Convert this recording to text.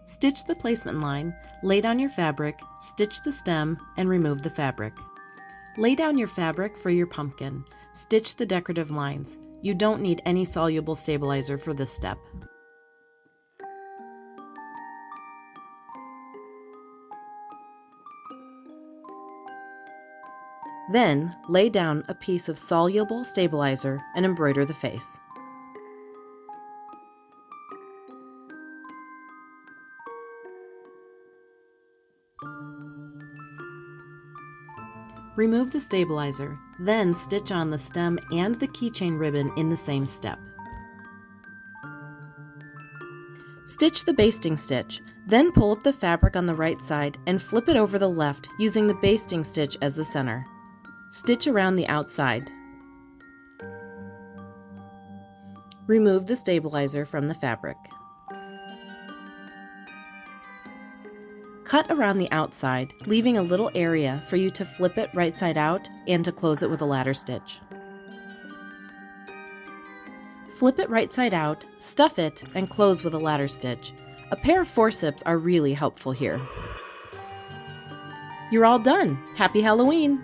Stitch the placement line, lay down your fabric, stitch the stem, and remove the fabric. Lay down your fabric for your pumpkin. Stitch the decorative lines. You don't need any soluble stabilizer for this step. Then, lay down a piece of soluble stabilizer and embroider the face. Remove the stabilizer, then stitch on the stem and the keychain ribbon in the same step. Stitch the basting stitch, then pull up the fabric on the right side and flip it over the left using the basting stitch as the center. Stitch around the outside. Remove the stabilizer from the fabric. Cut around the outside, leaving a little area for you to flip it right side out and to close it with a ladder stitch. Flip it right side out, stuff it, and close with a ladder stitch. A pair of forceps are really helpful here. You're all done! Happy Halloween!